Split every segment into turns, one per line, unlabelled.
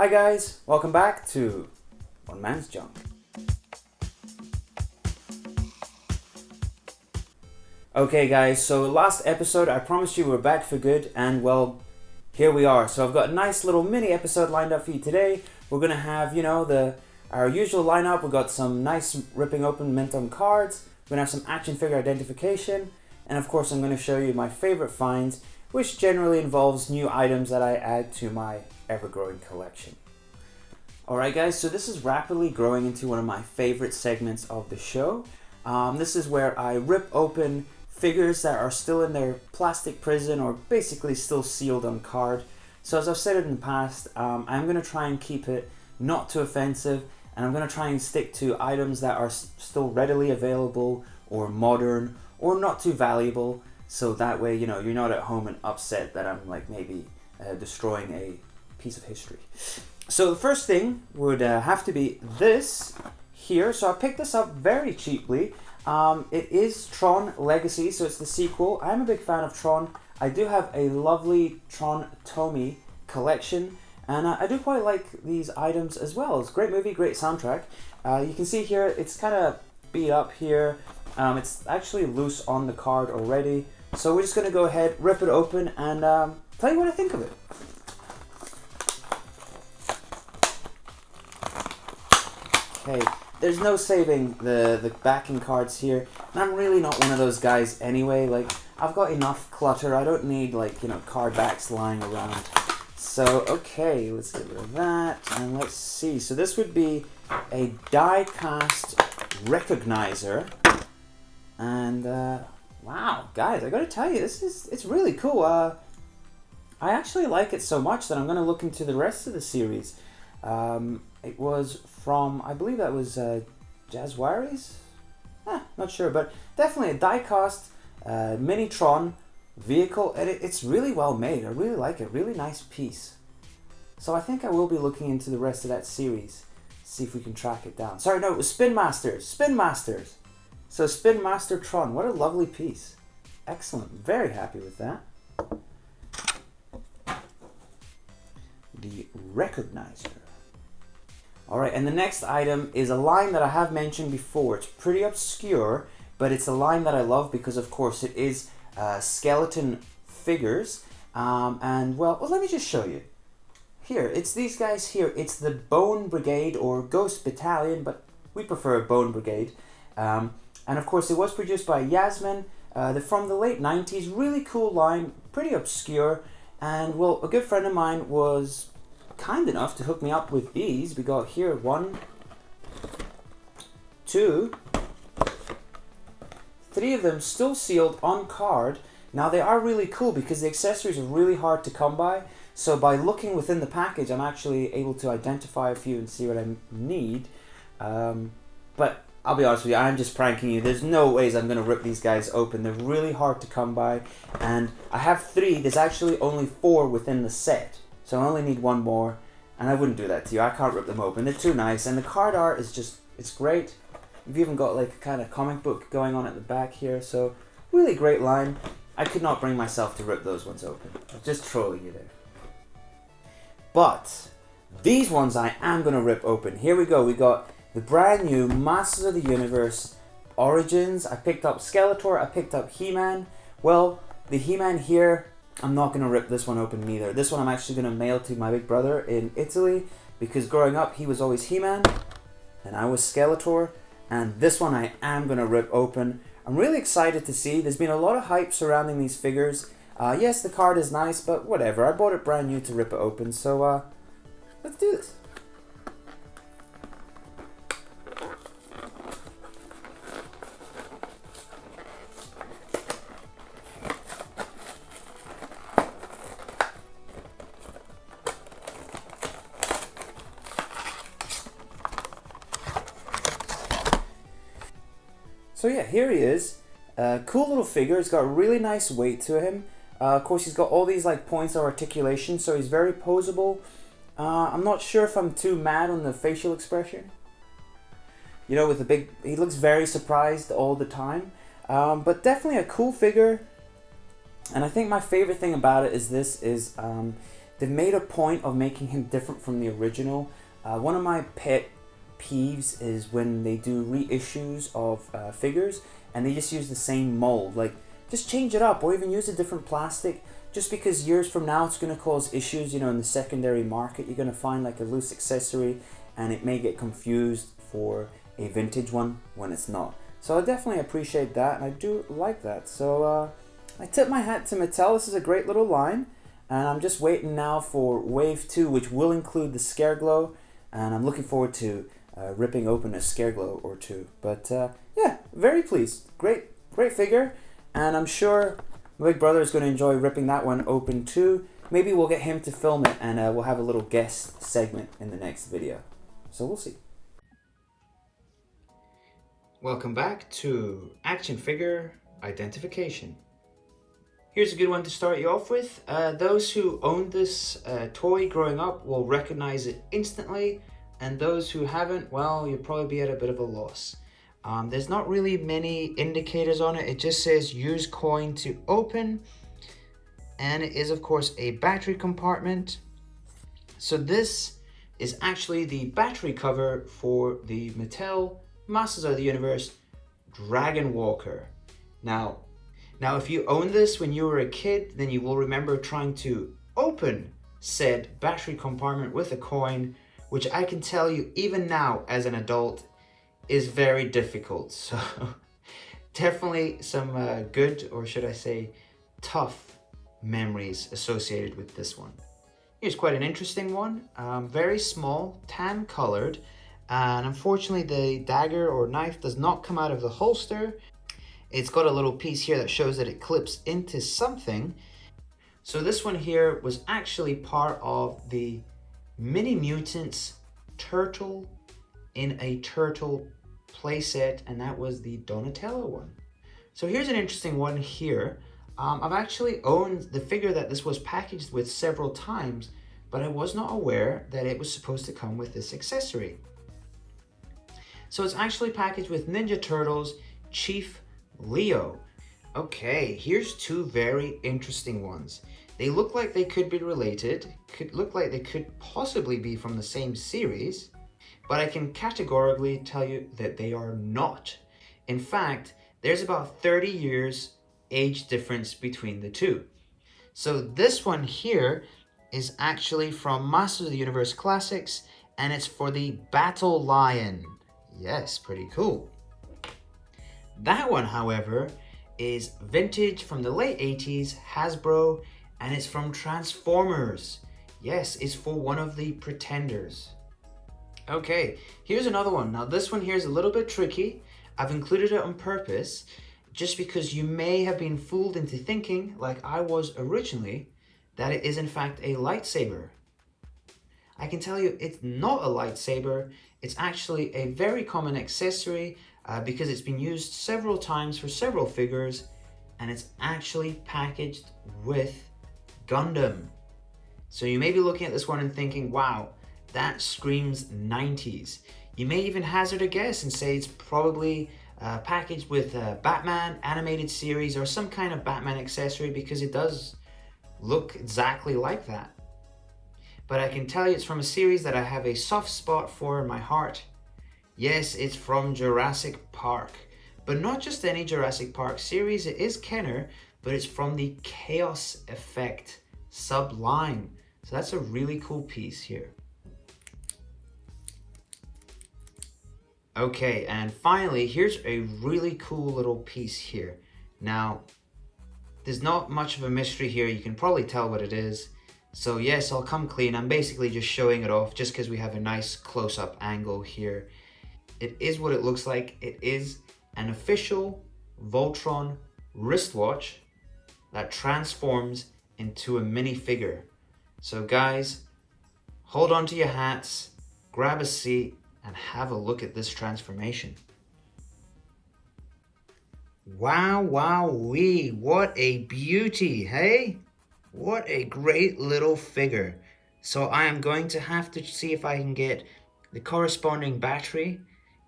Hi guys, welcome back to One Man's Junk. Okay guys, so last episode I promised you we're back for good, and well, here we are. So I've got a nice little mini episode lined up for you today. We're gonna have, our usual lineup. We've got some nice ripping open mint cards. We're gonna have some action figure identification, and of course I'm gonna show you my favorite finds, which generally involves new items that I add to my ever-growing collection. Alright guys, so this is rapidly growing into one of my favorite segments of the show. This is where I rip open figures that are still in their plastic prison or basically still sealed on card. So as I've said it in the past, I'm going to try and keep it not too offensive, and I'm going to try and stick to items that are still readily available or modern or not too valuable, so that way you're not at home and upset that I'm like maybe destroying a piece of history. So the first thing would have to be this here. So I picked this up very cheaply. It is Tron Legacy, so it's the sequel. I'm a big fan of Tron. I do have a lovely Tron Tomy collection, and I do quite like these items as well. It's a great movie, great soundtrack. You can see here, it's kind of beat up here. It's actually loose on the card already. So we're just going to go ahead, rip it open, and tell you what I think of it. Okay, there's no saving the backing cards here, and I'm really not one of those guys anyway. Like, I've got enough clutter. I don't need card backs lying around. So okay, let's get rid of that, and let's see. So this would be a die cast recognizer, and wow, guys, I gotta tell you, it's really cool. I actually like it so much that I'm gonna look into the rest of the series. It was from, I believe that was Jazzwares? Not sure, but definitely a die-cast mini-tron vehicle, and it's really well made. I really like it, really nice piece. So I think I will be looking into the rest of that series, see if we can track it down. Sorry, no, it was Spin Masters. So Spin Master Tron, what a lovely piece. Excellent, very happy with that. The Recognizer. Alright, and the next item is a line that I have mentioned before. It's pretty obscure, but it's a line that I love because, of course, it is skeleton figures. And, well, let me just show you. Here, it's these guys here. It's the Bone Brigade or Ghost Battalion, but we prefer Bone Brigade. And, of course, it was produced by Yasmin. They're from the late 90s. Really cool line, pretty obscure. And, well, a good friend of mine was kind enough to hook me up with these. We got here 1, 2, 3 of them still sealed on card. Now they are really cool because the accessories are really hard to come by, so by looking within the package I'm actually able to identify a few and see what I need. But I'll be honest with you, I'm just pranking you. There's no ways I'm going to rip these guys open. They're really hard to come by, and I have 3. There's actually only 4 within the set. So I only need 1 more, and I wouldn't do that to you. I can't rip them open. They're too nice, and the card art is just, it's great. You've even got like a kind of comic book going on at the back here, so really great line. I could not bring myself to rip those ones open. I'm just trolling you there. But these ones I am going to rip open. Here we go. We got the brand new Masters of the Universe Origins. I picked up Skeletor. I picked up He-Man. Well, the He-Man here, I'm not going to rip this one open either. This one I'm actually going to mail to my big brother in Italy, because growing up he was always He-Man and I was Skeletor, and this one I am going to rip open. I'm really excited to see. There's been a lot of hype surrounding these figures. Yes, the card is nice, but whatever. I bought it brand new to rip it open, so let's do this. So yeah, here he is. Cool little figure. He's got a really nice weight to him. Of course, he's got all these like points of articulation, so he's very poseable. I'm not sure if I'm too mad on the facial expression. With the big, he looks very surprised all the time. But definitely a cool figure. And I think my favorite thing about it is this is they've made a point of making him different from the original. One of my pet peeves is when they do reissues of figures and they just use the same mold. Like, just change it up or even use a different plastic. Just because years from now it's going to cause issues, in the secondary market. You're going to find like a loose accessory and it may get confused for a vintage one when it's not. So I definitely appreciate that, and I do like that. So I tip my hat to Mattel. This is a great little line, and I'm just waiting now for Wave 2, which will include the Scareglow, and I'm looking forward to ripping open a Scareglow or two. But yeah, very pleased. Great figure, and I'm sure my big brother is going to enjoy ripping that one open too. Maybe we'll get him to film it, and we'll have a little guest segment in the next video. So we'll see. Welcome back to action figure identification. Here's a good one to start you off with. Those who owned this toy growing up will recognize it instantly, and those who haven't, well, you'll probably be at a bit of a loss. There's not really many indicators on it. It just says use coin to open, and it is of course a battery compartment. So this is actually the battery cover for the Mattel Masters of the Universe Dragon Walker. Now if you own this when you were a kid, then you will remember trying to open said battery compartment with a coin, which I can tell you even now as an adult is very difficult. So definitely some good, or should I say tough, memories associated with this one. Here's quite an interesting one. Very small, tan colored, and unfortunately the dagger or knife does not come out of the holster. It's got a little piece here that shows that it clips into something. So this one here was actually part of the Mini Mutants Turtle in a Turtle playset, and that was the Donatello one. So here's an interesting one here. I've actually owned the figure that this was packaged with several times, but I was not aware that it was supposed to come with this accessory. So it's actually packaged with Ninja Turtles Chief Leo. Okay, here's two very interesting ones. They look like they could be related, could look like they could possibly be from the same series, but I can categorically tell you that they are not. In fact, there's about 30 years age difference between the two. So this one here is actually from Masters of the Universe Classics, and it's for the Battle Lion. Yes, pretty cool. That one, however, is vintage from the late 80s, Hasbro, and it's from Transformers. Yes, it's for one of the Pretenders. Okay, here's another one. Now this one here is a little bit tricky. I've included it on purpose, just because you may have been fooled into thinking, like I was originally, that it is in fact a lightsaber. I can tell you it's not a lightsaber. It's actually a very common accessory because it's been used several times for several figures, and it's actually packaged with Gundam. So you may be looking at this one and thinking, wow, that screams 90s. You may even hazard a guess and say it's probably packaged with Batman animated series or some kind of Batman accessory, because it does look exactly like that. But I can tell you it's from a series that I have a soft spot for in my heart. Yes, it's from Jurassic Park, but not just any Jurassic Park series. It is Kenner, but it's from the Chaos Effect Subline. So that's a really cool piece here. Okay, and finally, here's a really cool little piece here. Now, there's not much of a mystery here. You can probably tell what it is. So yes, I'll come clean. I'm basically just showing it off just because we have a nice close-up angle here. It is what it looks like. It is an official Voltron wristwatch that transforms into a minifigure. So guys, hold on to your hats, grab a seat, and have a look at this transformation. Wow, wow-wee, what a beauty, hey? What a great little figure. So I am going to have to see if I can get the corresponding battery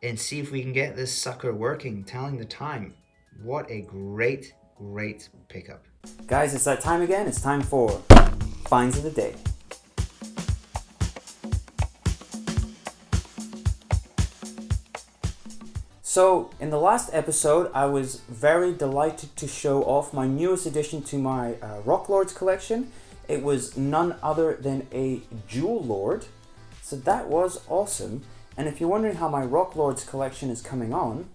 and see if we can get this sucker working, telling the time. What a great, great pickup. Guys, it's that time again. It's time for Finds of the Day. So, in the last episode, I was very delighted to show off my newest addition to my Rock Lords collection. It was none other than a Jewel Lord. So that was awesome. And if you're wondering how my Rock Lords collection is coming on,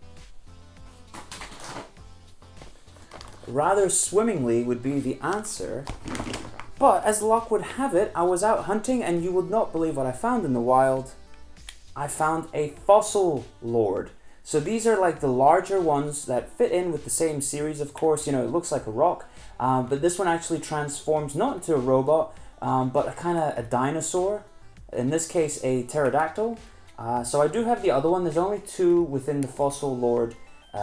rather swimmingly would be the answer. But as luck would have it, I was out hunting and you would not believe what I found in the wild. I found a Fossil Lord. So these are like the larger ones that fit in with the same series, of course. You know, it looks like a rock. But this one actually transforms not into a robot, but a dinosaur. In this case, a pterodactyl. So I do have the other one. There's only two within the Fossil Lord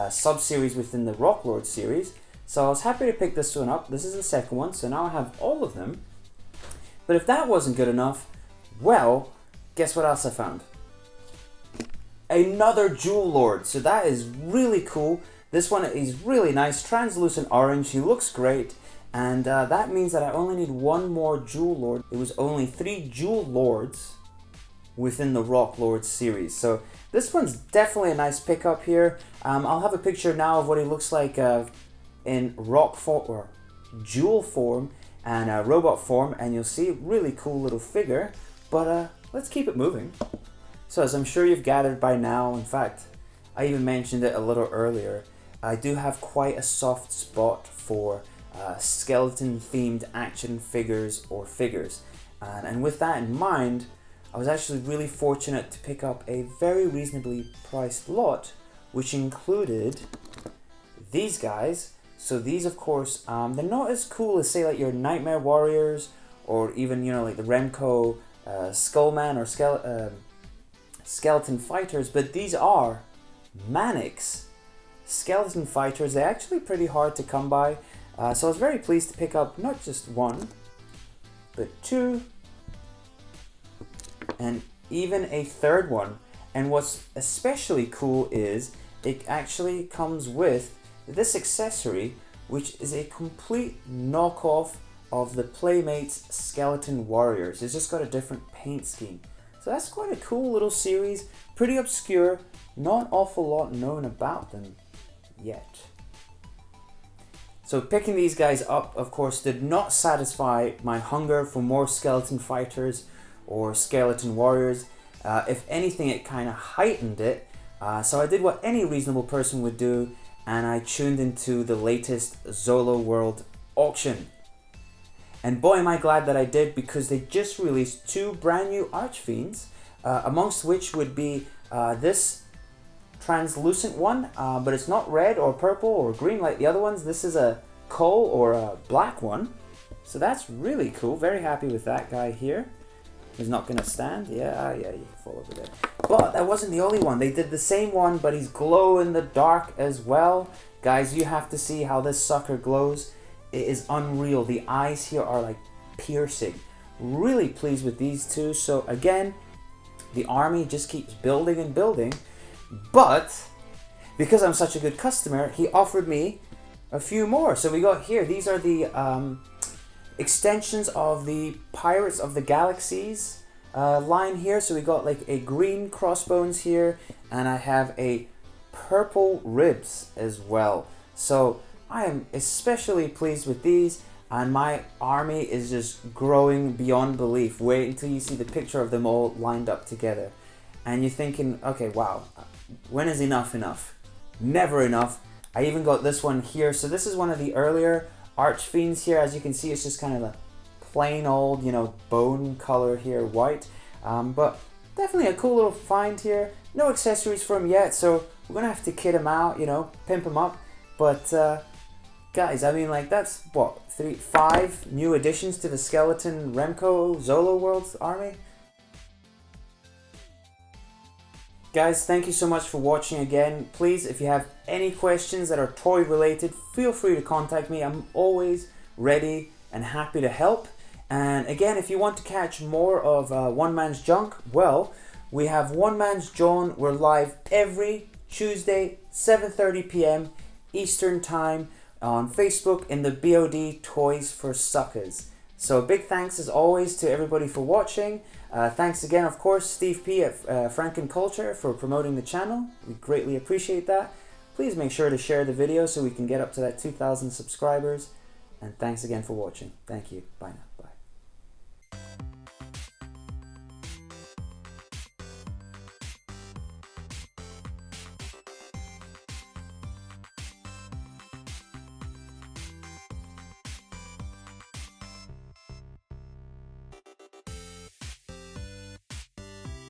sub-series within the Rock Lord series. So I was happy to pick this one up. This is the second one, so now I have all of them. But if that wasn't good enough, well, guess what else I found? Another Jewel Lord. So that is really cool. This one is really nice, translucent orange. He looks great. And that means that I only need one more Jewel Lord. It was only 3 Jewel Lords within the Rock Lords series. So this one's definitely a nice pickup here. I'll have a picture now of what he looks like in rock form or jewel form and robot form, and you'll see a really cool little figure. But let's keep it moving. So as I'm sure you've gathered by now, in fact, I even mentioned it a little earlier, I do have quite a soft spot for skeleton-themed action figures or figures. And with that in mind, I was actually really fortunate to pick up a very reasonably priced lot, which included these guys. So these, of course, they're not as cool as, say, like your Nightmare Warriors, or even, you know, like the Remco Skullman or Skeleton Fighters, but these are Mannix Skeleton Fighters. They're actually pretty hard to come by, so I was very pleased to pick up not just one, but 2, and even a third one. And what's especially cool is it actually comes with this accessory, which is a complete knockoff of the Playmates Skeleton Warriors. It's just got a different paint scheme. So that's quite a cool little series, pretty obscure, not an awful lot known about them yet. So picking these guys up, of course, did not satisfy my hunger for more Skeleton Fighters or Skeleton Warriors. If anything, it kind of heightened it. So I did what any reasonable person would do, and I tuned into the latest Zolo World auction. And boy am I glad that I did, because they just released 2 brand new Archfiends, amongst which would be this translucent one, but it's not red or purple or green like the other ones. This is a coal or a black one. So that's really cool. Very happy with that guy here. He's not going to stand. Yeah, you can fall over there. But that wasn't the only one. They did the same one, but he's glow in the dark as well. Guys, you have to see how this sucker glows. It is unreal. The eyes here are like piercing. Really pleased with these two. So again, the army just keeps building and building. But because I'm such a good customer, he offered me a few more. So we got here. These are the extensions of the Pirates of the Galaxies line here. So we got like a green crossbones here, and I have a purple ribs as well. So I am especially pleased with these, and my army is just growing beyond belief. Wait until you see the picture of them all lined up together, and you're thinking, okay, wow, when is enough enough? Never enough. I even got this one here. So this is one of the earlier Archfiends here. As you can see, it's just kind of a plain old, you know, bone color here, white. But definitely a cool little find here. No accessories for him yet, so we're gonna have to kit him out, you know, pimp him up. But guys, I mean, like, that's what, 5 new additions to the Skeleton Remco Zolo World's army. Guys, thank you so much for watching again. Please, if you have any questions that are toy related, feel free to contact me. I'm always ready and happy to help. And again, if you want to catch more of One Man's Junk, well, we have One Man's John. We're live every Tuesday, 7:30 p.m. Eastern Time on Facebook in the BOD Toys for Suckers. So big thanks as always to everybody for watching. Thanks again, of course, Steve P at Franken Culture for promoting the channel. We greatly appreciate that. Please make sure to share the video so we can get up to that 2,000 subscribers. And thanks again for watching. Thank you. Bye now.